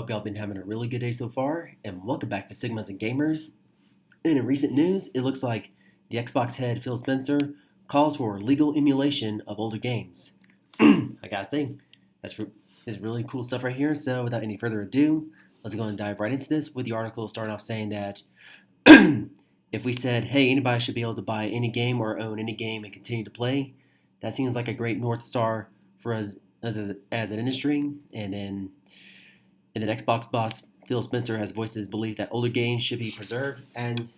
Hope y'all been having a really good day so far, and welcome back to Sigmas and Gamers. And in recent news, it looks like the Xbox head Phil Spencer calls for legal emulation of older games. I gotta say, that's really cool stuff right here. So without any further ado, let's go and dive right into this with the article starting off saying that if we said, hey, anybody should be able to buy any game or own any game and continue to play, that seems like a great North Star for us as an industry. And then Xbox boss Phil Spencer has voiced his belief that older games should be preserved, and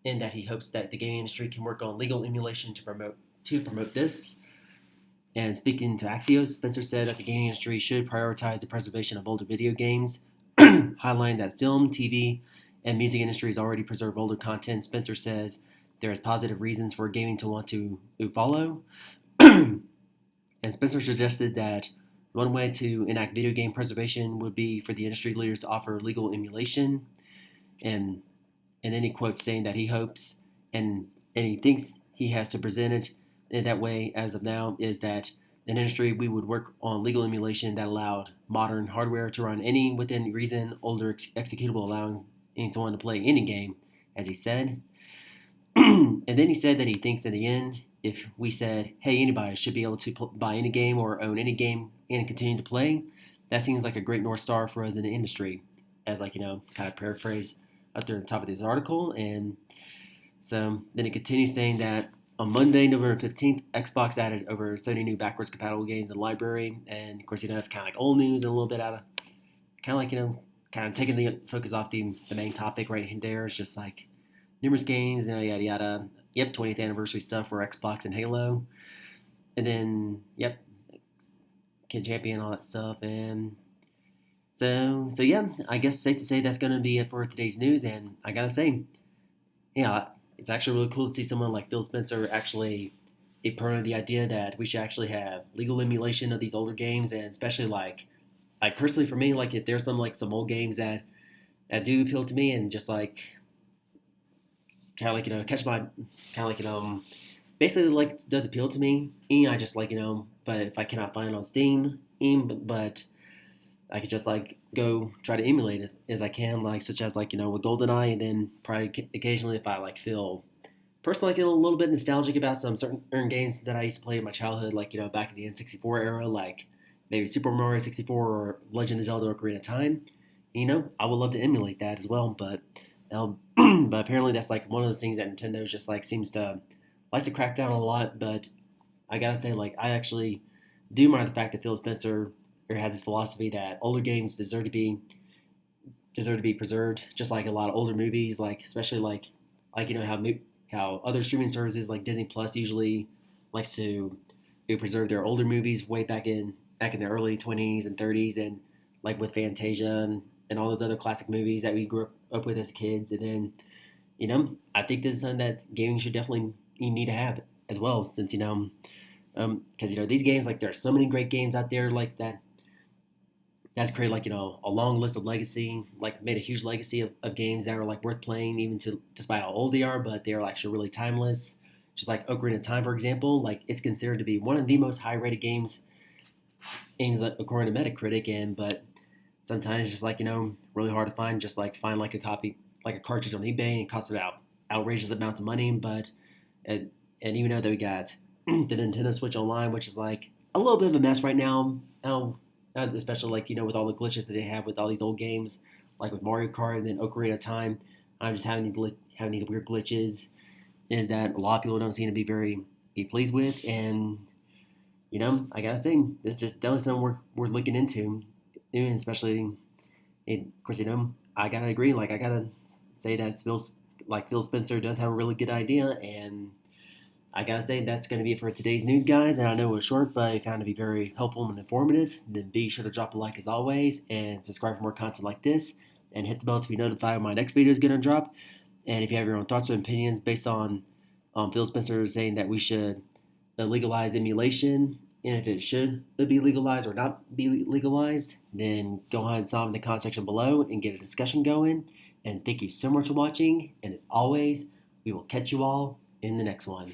that he hopes that the gaming industry can work on legal emulation to promote this. And speaking to Axios, Spencer said that the gaming industry should prioritize the preservation of older video games, highlighting that film, TV, and music industries already preserve older content. Spencer says there is positive reasons for gaming to want to follow. And Spencer suggested that one way to enact video game preservation would be for the industry leaders to offer legal emulation. And then he quotes saying that he hopes and he thinks he has to present it in that way as of now is that in industry we would work on legal emulation that allowed modern hardware to run any within reason older executable allowing anyone to play any game, as he said. And then he said that he thinks in the end, if we said, hey, anybody should be able to buy any game or own any game and continue to play, that seems like a great North Star for us in the industry, as kind of paraphrase up there at the top of this article. And so then it continues saying that on Monday, November 15th, Xbox added over 70 new backwards compatible games in the library. And of course, that's kind of like old news and a little bit out of kind of taking the focus off the main topic right there. It's just like numerous games, yada yada. Yep, 20th anniversary stuff for Xbox and Halo. And then, yep, Kid Champion, all that stuff. And so yeah, I guess it's safe to say that's going to be it for today's news. And I got to say, yeah, it's actually really cool to see someone like Phil Spencer actually a part of the idea that we should actually have legal emulation of these older games. And especially like personally for me, like if there's some old games that do appeal to me and just like kind of catch my basically like does appeal to me. And I just but if I cannot find it on Steam, but I could just go try to emulate it as I can, such as with GoldenEye, and then probably occasionally if I feel personally get a little bit nostalgic about some certain games that I used to play in my childhood, back in the N64 era, like maybe Super Mario 64 or Legend of Zelda: Ocarina of Time. I would love to emulate that as well, but but apparently that's one of those things that Nintendo just seems to likes to crack down on a lot. But I gotta say, I actually do admire the fact that Phil Spencer has this philosophy that older games deserve to be preserved, just like a lot of older movies, especially how other streaming services like Disney Plus usually likes to preserve their older movies way back in the early 20s and 30s, and with Fantasia and all those other classic movies that we grew up with as kids. And then I think this is something that gaming should definitely need to have as well, since because these games, there are so many great games out there that's created a long list of legacy, made a huge legacy of games that are worth playing even despite how old they are, but they're actually really timeless. Just like Ocarina of Time, for example, it's considered to be one of the most high rated games according to Metacritic, but sometimes just really hard to find. Just find a copy, a cartridge on eBay, and it costs about outrageous amounts of money. But and even though that we got the Nintendo Switch Online, which is a little bit of a mess right now, especially with all the glitches that they have with all these old games, with Mario Kart and then Ocarina of Time. I'm just having these weird glitches, is that a lot of people don't seem to be pleased with. And I gotta say, this is just definitely something we're looking into, and especially, of course, I gotta agree. I gotta say that Phil Spencer does have a really good idea, and I gotta say that's gonna be it for today's news, guys. And I know it was short, but I found it to be very helpful and informative. Then be sure to drop a like as always, and subscribe for more content like this, and hit the bell to be notified when my next video is gonna drop. And if you have your own thoughts or opinions based on Phil Spencer saying that we should legalize emulation, and if it should be legalized or not be legalized, then go ahead and solve in the comment section below and get a discussion going. And thank you so much for watching. And as always, we will catch you all in the next one.